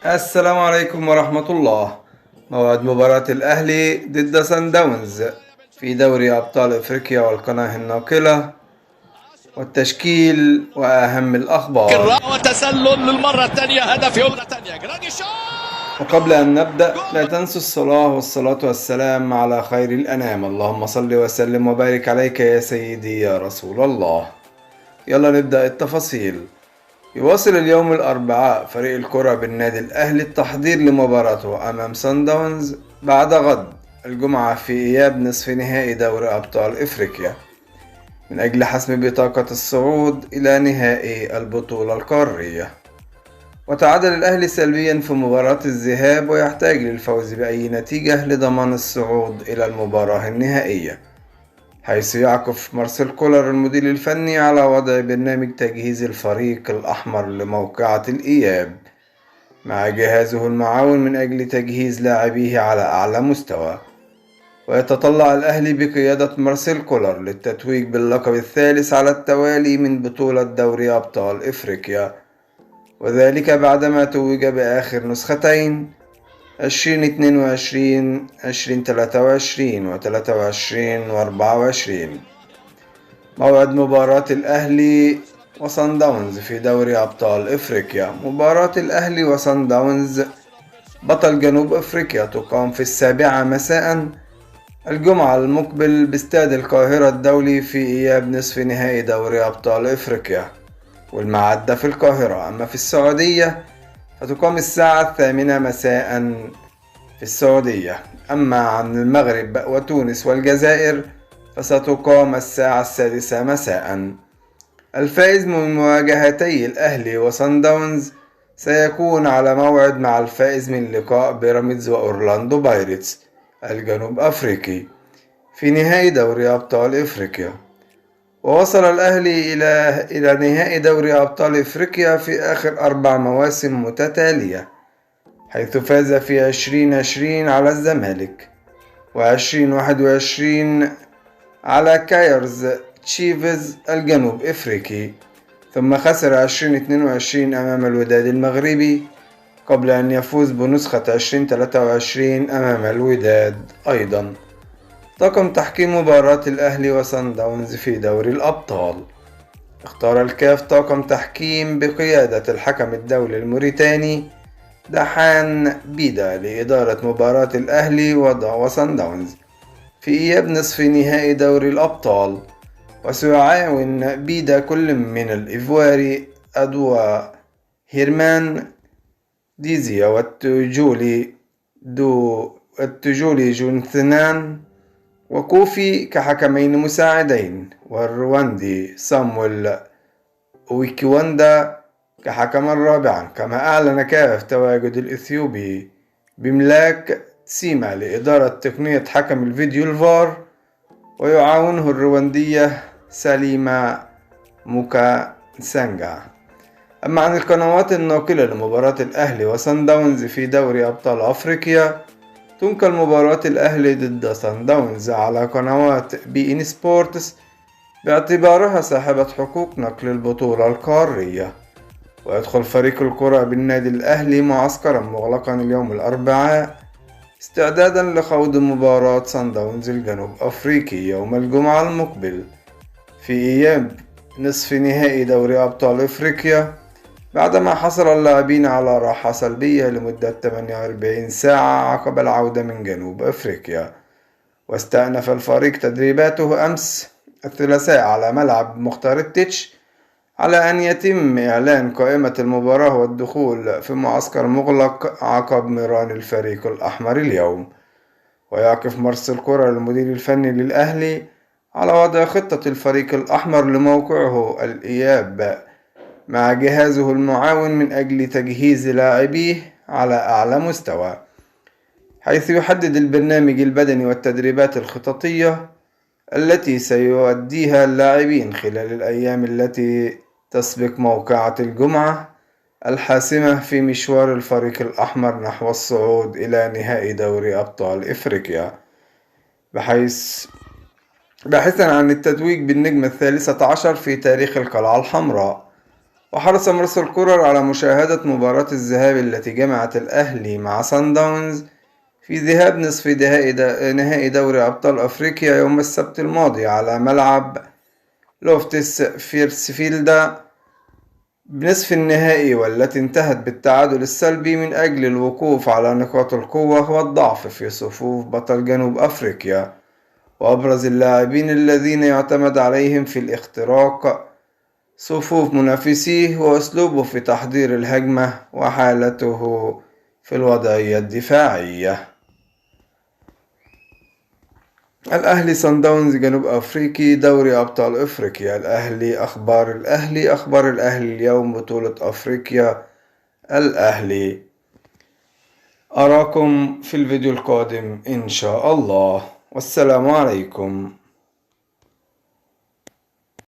السلام عليكم ورحمة الله. موعد مباراة الأهلي ضد سان داونز في دوري أبطال أفريقيا والقناة الناقلة، والتشكيل وأهم الأخبار. وتسلل للمرة الثانية، هدف مرة ثانية جراديشار. وقبل أن نبدأ لا تنسوا الصلاة والصلاة والسلام على خير الأنام، اللهم صل وسلم وبارك عليك يا سيدي يا رسول الله. يلا نبدأ التفاصيل. يواصل اليوم الأربعاء فريق الكرة بالنادي الأهلي التحضير لمباراته أمام سان داونز بعد غد الجمعة في إياب نصف نهائي دوري أبطال إفريقيا من أجل حسم بطاقة الصعود إلى نهائي البطولة القارية. وتعادل الأهلي سلبيا في مباراة الذهاب ويحتاج للفوز بأي نتيجة لضمان الصعود إلى المباراة النهائية، حيث يعكف مارسيل كولر المدير الفني على وضع برنامج تجهيز الفريق الأحمر لموقعة الإياب مع جهازه المعاون من أجل تجهيز لاعبيه على أعلى مستوى. ويتطلع الأهلي بقيادة مارسيل كولر للتتويج باللقب الثالث على التوالي من بطولة دوري أبطال إفريقيا، وذلك بعدما توج بآخر نسختين 2022 2023 و23 و24. موعد مباراة الأهلي وصن داونز في دوري أبطال إفريقيا. مباراة الأهلي وصن داونز بطل جنوب أفريقيا تقام في 7 مساء الجمعة المقبل باستاد القاهرة الدولي في إياب نصف نهائي دوري أبطال إفريقيا، والمعدة في القاهرة. أما في السعودية فتقام الساعة 8 مساء في السعودية. أما عن المغرب وتونس والجزائر فستقام الساعة 6 مساء. الفائز من مواجهتي الأهلي وصن داونز سيكون على موعد مع الفائز من لقاء بيراميدز وأورلاندو بايرتس الجنوب أفريقي في نهائي دوري أبطال إفريقيا. ووصل الأهلي إلى نهائي دوري أبطال إفريقيا في آخر 4 مواسم متتالية، حيث فاز في 2020 على الزمالك، و2021 على كايرز تشيفز الجنوب إفريقي، ثم خسر 2022 أمام الوداد المغربي قبل أن يفوز بنسخة 2023 أمام الوداد أيضا. طاقم تحكيم مباراة الأهلي وصن داونز في دوري الأبطال. اختار الكاف طاقم تحكيم بقيادة الحكم الدولي الموريتاني دحان بيدا لإدارة مباراة الأهلي وصن داونز في إياب نصف نهائي دوري الأبطال. وسيعاون بيدا كل من الإيفواري أدوا هيرمان ديزيا والتجولي جونثنان وكوفي كحكمين مساعدين، والرواندي صامويل ويكيواندا كحكما رابعا. كما أعلن كاف تواجد الإثيوبي بملاك تسيما لإدارة تقنية حكم الفيديو الفار، ويعاونه الرواندية سليمة موكا سانجا. أما عن القنوات الناقلة لمباراة الأهلي وصن داونز في دوري أبطال أفريقيا، تنقل مباراة الأهلي ضد سان داونز على قنوات بي إن سبورتس باعتبارها صاحبة حقوق نقل البطولة القارية. ويدخل فريق الكرة بالنادي الأهلي معسكرا مغلقا اليوم الأربعاء استعدادا لخوض مباراة سان داونز الجنوب أفريقي يوم الجمعة المقبل في إياب نصف نهائي دوري أبطال إفريقيا، بعدما حصل اللاعبين على راحة سلبية لمدة 48 ساعة عقب العودة من جنوب أفريقيا. واستأنف الفريق تدريباته أمس الثلاثاء على ملعب مختار التتش على أن يتم إعلان قائمة المباراة والدخول في معسكر مغلق عقب مران الفريق الأحمر اليوم. ويقف مارسيل كولر المدير الفني للأهلي على وضع خطة الفريق الأحمر لموقعه الإياب مع جهازه المعاون من أجل تجهيز لاعبيه على أعلى مستوى، حيث يحدد البرنامج البدني والتدريبات الخططية التي سيؤديها اللاعبين خلال الأيام التي تسبق موقعة الجمعة الحاسمة في مشوار الفريق الأحمر نحو الصعود إلى نهائي دوري أبطال إفريقيا، بحيث باحثا عن التتويج بالنجمة 13 في تاريخ القلعة الحمراء. وحرص مرسل كولر على مشاهدة مباراة الذهاب التي جمعت الأهلي مع صن داونز في ذهاب نصف نهائي دوري أبطال أفريقيا يوم السبت الماضي على ملعب لوفتس فيرسفيلدا بنصف النهائي، والتي انتهت بالتعادل السلبي من أجل الوقوف على نقاط القوة والضعف في صفوف بطل جنوب أفريقيا وأبرز اللاعبين الذين يعتمد عليهم في الاختراق صفوف منافسيه وأسلوبه في تحضير الهجمة وحالته في الوضعية الدفاعية. الأهلي صن داونز جنوب أفريقي دوري أبطال أفريقيا. أخبار الأهلي اليوم بطولة أفريقيا. الأهلي. أراكم في الفيديو القادم إن شاء الله، والسلام عليكم.